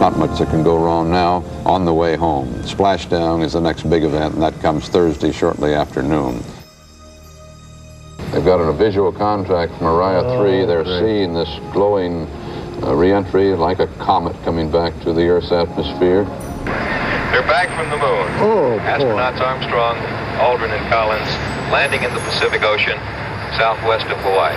not much that can go wrong now on the way home. Splashdown is the next big event, and that comes Thursday shortly after noon. They've got a visual contract from Orion 3. They're seeing this glowing re-entry like a comet coming back to the Earth's atmosphere. They're back from the moon. Astronauts Armstrong, Aldrin, and Collins landing in the Pacific Ocean, southwest of Hawaii.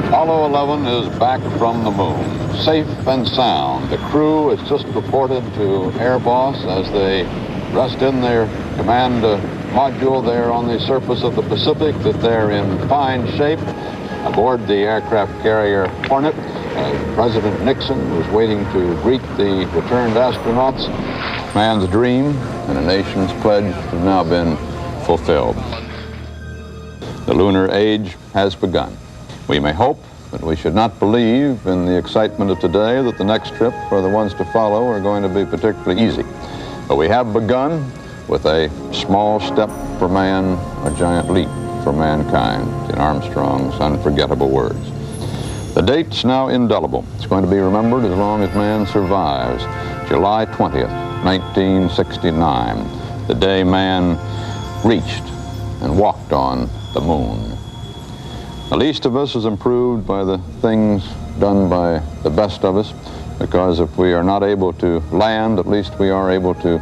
Apollo 11 is back from the moon, safe and sound. The crew has just reported to Air Boss as they rest in their command module there on the surface of the Pacific that they're in fine shape. Aboard the aircraft carrier Hornet, President Nixon was waiting to greet the returned astronauts. Man's dream and a nation's pledge have now been fulfilled. The lunar age has begun. We may hope, but we should not believe in the excitement of today that the next trip or the ones to follow are going to be particularly easy. But we have begun with a small step for man, a giant leap for mankind, in Armstrong's unforgettable words. The date's now indelible. It's going to be remembered as long as man survives. July 20th, 1969, the day man reached and walked on the moon. The least of us is improved by the things done by the best of us, because if we are not able to land, at least we are able to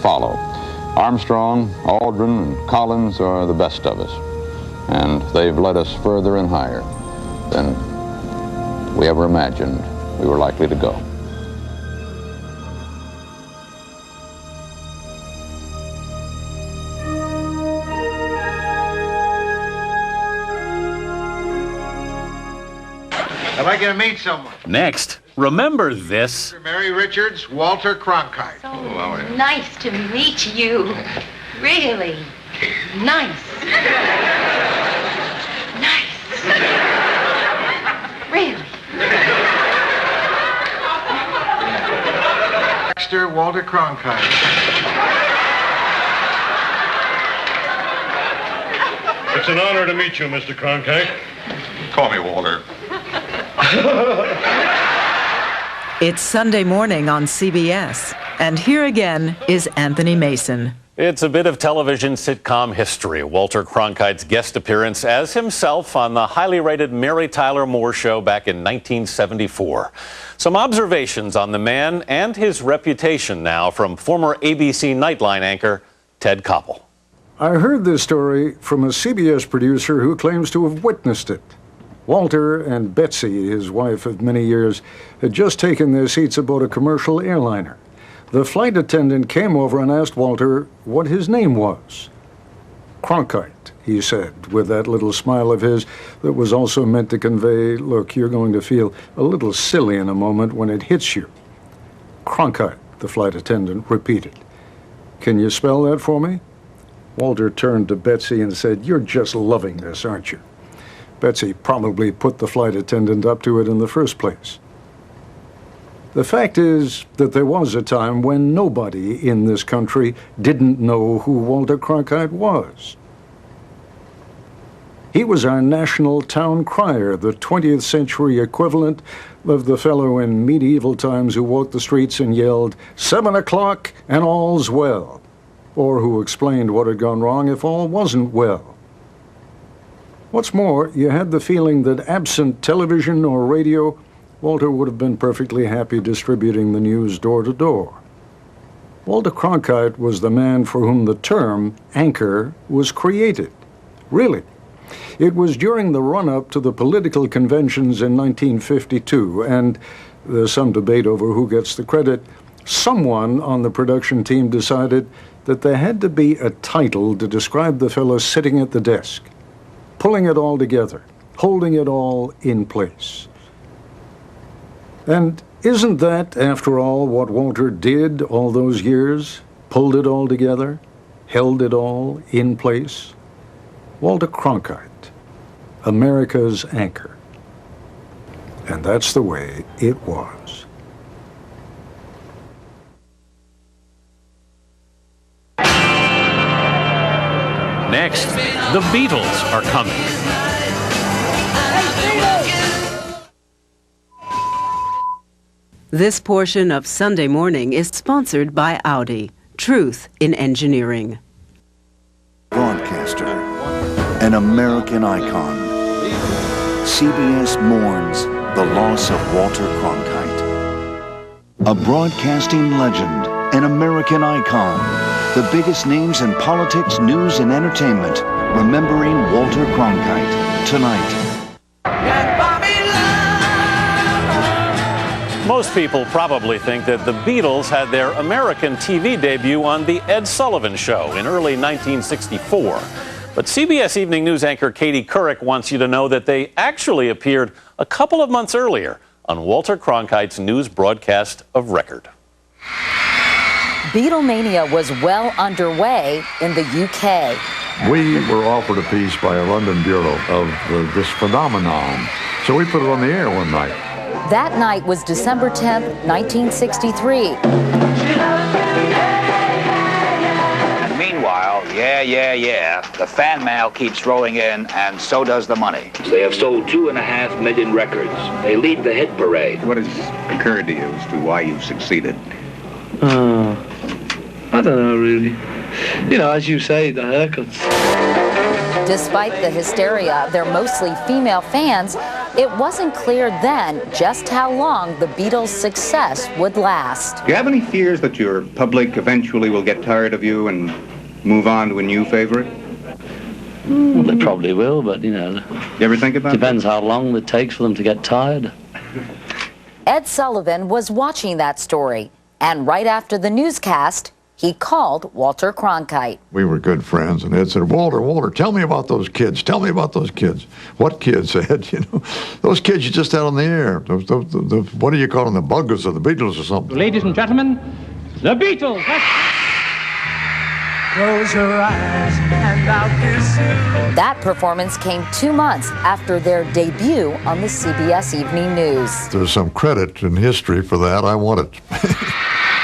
follow. Armstrong, Aldrin, and Collins are the best of us, and they've led us further and higher than we ever imagined we were likely to go. I'd like you to meet someone. Next, remember this. Mary Richards, Walter Cronkite. So nice to meet you. Really nice. Nice. Really. Baxter, Walter Cronkite. It's an honor to meet you, Mr. Cronkite. Call me Walter. It's Sunday morning on CBS, and here again is Anthony Mason. It's a bit of television sitcom history. Walter Cronkite's guest appearance as himself on the highly rated Mary Tyler Moore Show back in 1974. Some observations on the man and his reputation now from former ABC Nightline anchor Ted Koppel. I heard this story from a CBS producer who claims to have witnessed it. Walter and Betsy, his wife of many years, had just taken their seats aboard a commercial airliner. The flight attendant came over and asked Walter what his name was. Cronkite, he said, with that little smile of his that was also meant to convey, look, you're going to feel a little silly in a moment when it hits you. Cronkite, the flight attendant repeated. Can you spell that for me? Walter turned to Betsy and said, you're just loving this, aren't you? Betsy probably put the flight attendant up to it in the first place. The fact is that there was a time when nobody in this country didn't know who Walter Cronkite was. He was our national town crier, the 20th century equivalent of the fellow in medieval times who walked the streets and yelled, 7 o'clock and all's well, or who explained what had gone wrong if all wasn't well. What's more, you had the feeling that absent television or radio, Walter would have been perfectly happy distributing the news door to door. Walter Cronkite was the man for whom the term anchor was created. Really. It was during the run-up to the political conventions in 1952, and there's some debate over who gets the credit, someone on the production team decided that there had to be a title to describe the fellow sitting at the desk, pulling it all together, holding it all in place. And isn't that, after all, what Walter did all those years? Pulled it all together, held it all in place? Walter Cronkite, America's anchor. And that's the way it was. Next, the Beatles are coming. This portion of Sunday Morning is sponsored by Audi. Truth in engineering. Broadcaster, an American icon. CBS mourns the loss of Walter Cronkite. A broadcasting legend, an American icon. The biggest names in politics, news, and entertainment. Remembering Walter Cronkite tonight. Most people probably think that the Beatles had their American TV debut on The Ed Sullivan Show in early 1964. But CBS Evening News anchor Katie Couric wants you to know that they actually appeared a couple of months earlier on Walter Cronkite's news broadcast of record. Beatlemania was well underway in the UK. We were offered a piece by a London bureau of this phenomenon, so we put it on the air one night. That night was December 10th, 1963. And meanwhile, the fan mail keeps rolling in, and so does the money. They have sold 2.5 million records. They lead the hit parade. What has occurred to you as to why you've succeeded? I don't know, really. You know, as you say, the haircuts. Despite the hysteria of their mostly female fans, it wasn't clear then just how long the Beatles' success would last. Do you have any fears that your public eventually will get tired of you and move on to a new favorite? Well, they probably will, but, you know... You ever think about it? Depends how long it takes for them to get tired. Ed Sullivan was watching that story, and right after the newscast, he called Walter Cronkite. We were good friends, and Ed said, Walter, tell me about those kids. Tell me about those kids. What kids, Ed? You know, those kids you just had on the air. What do you call them, the Buggers or the Beatles or something? Ladies and gentlemen, the Beatles. Close your eyes and I'll kiss you. That performance came 2 months after their debut on the CBS Evening News. There's some credit in history for that. I want it.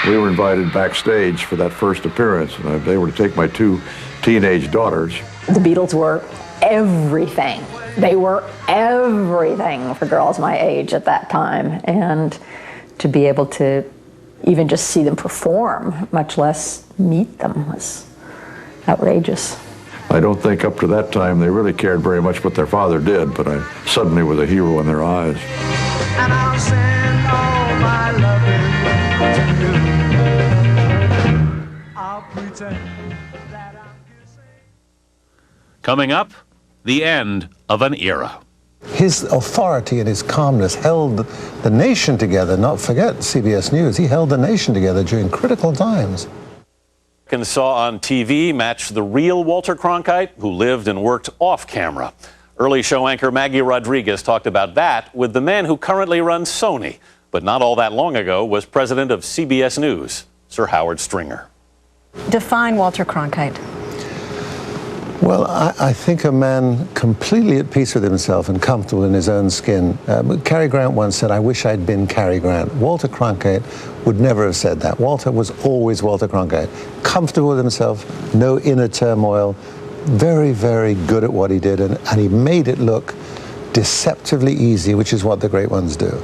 We were invited backstage for that first appearance, and they were to take my 2 teenage daughters. The Beatles were everything. They were everything for girls my age at that time. And to be able to even just see them perform, much less meet them, was outrageous. I don't think up to that time they really cared very much what their father did, but I suddenly was a hero in their eyes. And I'll send all my loving to you. Coming up, the end of an era. His authority and his calmness held the nation together. Not forget CBS News. He held the nation together during critical times. Saw on TV matched the real Walter Cronkite, who lived and worked off camera. Early show anchor Maggie Rodriguez talked about that with the man who currently runs Sony, but not all that long ago was president of CBS News, Sir Howard Stringer. Define Walter Cronkite. Well, I think a man completely at peace with himself and comfortable in his own skin. Cary Grant once said, "I wish I'd been Cary Grant." Walter Cronkite would never have said that. Walter was always Walter Cronkite. Comfortable with himself, no inner turmoil, very, very good at what he did, and he made it look deceptively easy, which is what the great ones do.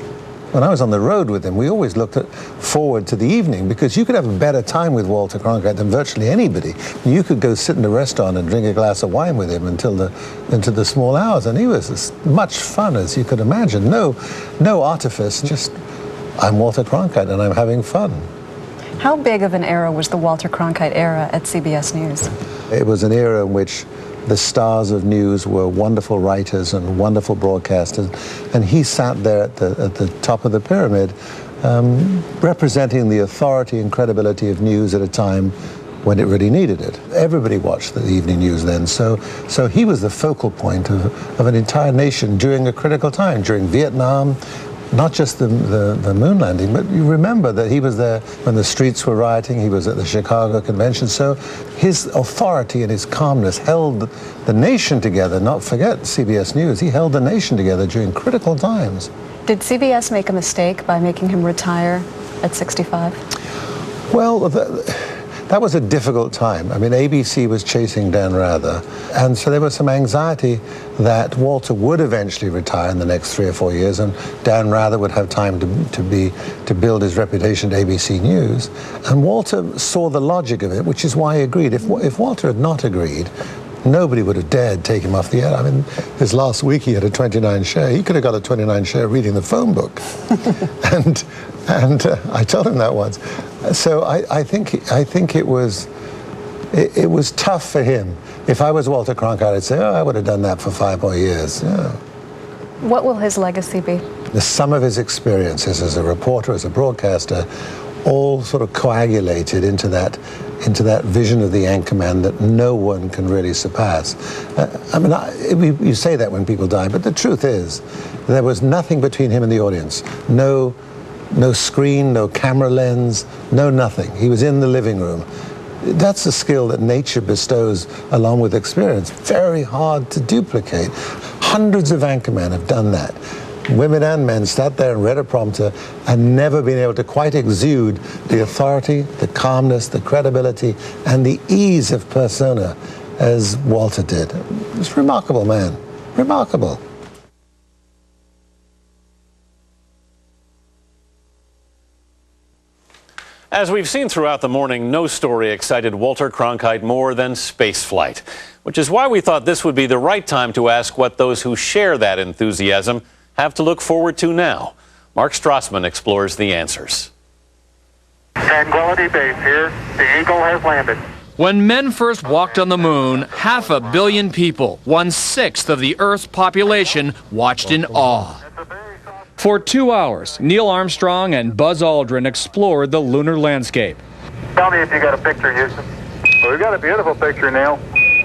When I was on the road with him, we always looked forward to the evening, because you could have a better time with Walter Cronkite than virtually anybody. You could go sit in a restaurant and drink a glass of wine with him into the small hours, and he was as much fun as you could imagine. No artifice, just I'm Walter Cronkite and I'm having fun. How big of an era was the Walter Cronkite era at CBS News? It was an era in which the stars of news were wonderful writers and wonderful broadcasters, and he sat there at the top of the pyramid, representing the authority and credibility of news at a time when it really needed it. Everybody watched the evening news then, so he was the focal point of an entire nation during a critical time, during Vietnam, not just the moon landing, but you remember that he was there when the streets were rioting. He was at the Chicago Convention. So his authority and his calmness held the nation together. Not forget CBS News. He held the nation together during critical times. Did CBS make a mistake by making him retire at 65? Well, that was a difficult time. I mean, ABC was chasing Dan Rather, and so there was some anxiety that Walter would eventually retire in the next 3 or 4 years, and Dan Rather would have time to build his reputation at ABC News. And Walter saw the logic of it, which is why he agreed. If Walter had not agreed, nobody would have dared take him off the air. I mean, his last week he had a 29 share. He could have got a 29 share reading the phone book. and I told him that once. So I think it was tough for him. If I was Walter Cronkite, I'd say, oh, I would have done that for 5 more years. Yeah. What will his legacy be? The sum of his experiences as a reporter, as a broadcaster, all sort of coagulated into that vision of the anchorman that no one can really surpass. I mean, you say that when people die, but the truth is, there was nothing between him and the audience. No screen, no camera lens, no nothing. He was in the living room. That's a skill that nature bestows along with experience. Very hard to duplicate. Hundreds of anchormen have done that. Women and men sat there and read a prompter and never been able to quite exude the authority, the calmness, the credibility, and the ease of persona as Walter did. It's a remarkable man. Remarkable. As we've seen throughout the morning, no story excited Walter Cronkite more than spaceflight, which is why we thought this would be the right time to ask what those who share that enthusiasm have to look forward to now. Mark Strassman explores the answers. Tranquility Base here. The Eagle has landed. When men first walked on the moon, 500 million people, 1/6 of the Earth's population, watched in awe. For 2 hours, Neil Armstrong and Buzz Aldrin explored the lunar landscape. Tell me if you got a picture, Houston. Well, we got a beautiful picture, Neil.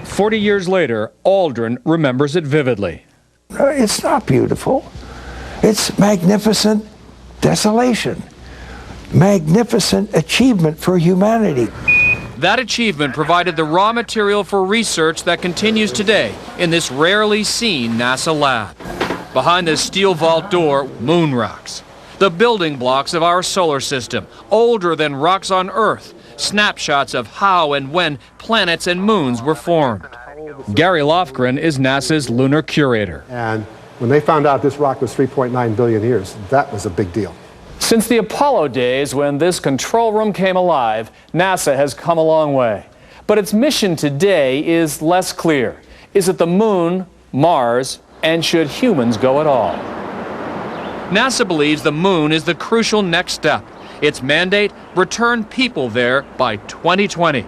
40 years later, Aldrin remembers it vividly. It's not beautiful. It's magnificent desolation. Magnificent achievement for humanity. That achievement provided the raw material for research that continues today in this rarely seen NASA lab. Behind this steel vault door, moon rocks. The building blocks of our solar system, older than rocks on Earth. Snapshots of how and when planets and moons were formed. Gary Lofgren is NASA's lunar curator. And when they found out this rock was 3.9 billion years, that was a big deal. Since the Apollo days when this control room came alive, NASA has come a long way. But its mission today is less clear. Is it the moon, Mars, and should humans go at all? NASA believes the moon is the crucial next step. Its mandate, return people there by 2020.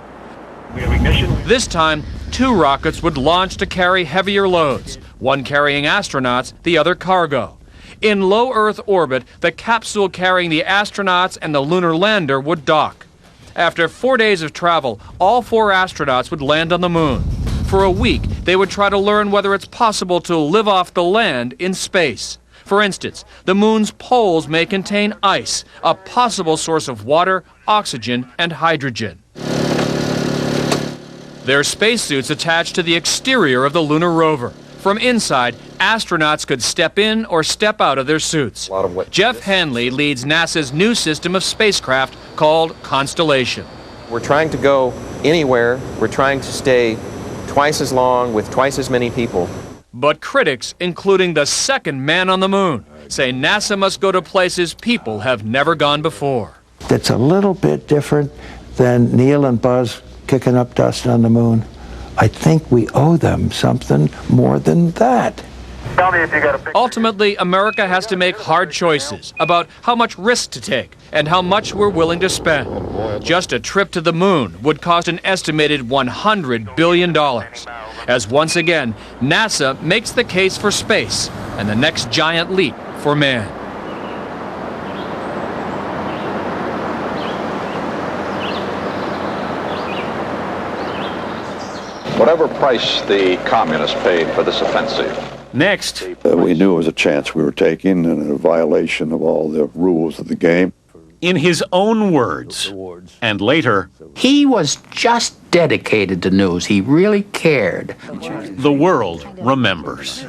We have ignition. This time, 2 rockets would launch to carry heavier loads, one carrying astronauts, the other cargo. In low Earth orbit, the capsule carrying the astronauts and the lunar lander would dock. After 4 days of travel, all 4 astronauts would land on the moon. For a week, they would try to learn whether it's possible to live off the land in space. For instance, the moon's poles may contain ice, a possible source of water, oxygen, and hydrogen. Their spacesuits attached to the exterior of the lunar rover. From inside, astronauts could step in or step out of their suits. Jeff Hanley leads NASA's new system of spacecraft called Constellation. We're trying to go anywhere. We're trying to stay twice as long with twice as many people. But critics, including the second man on the moon, say NASA must go to places people have never gone before. That's a little bit different than Neil and Buzz kicking up dust on the moon. I think we owe them something more than that. Tell me if you got a picture. Ultimately, America has to make hard choices about how much risk to take and how much we're willing to spend. Just a trip to the moon would cost an estimated $100 billion. As once again, NASA makes the case for space and the next giant leap for man. Whatever price the communists paid for this offensive. Next. We knew it was a chance we were taking and a violation of all the rules of the game. In his own words, and later, he was just dedicated to news. He really cared. The world remembers.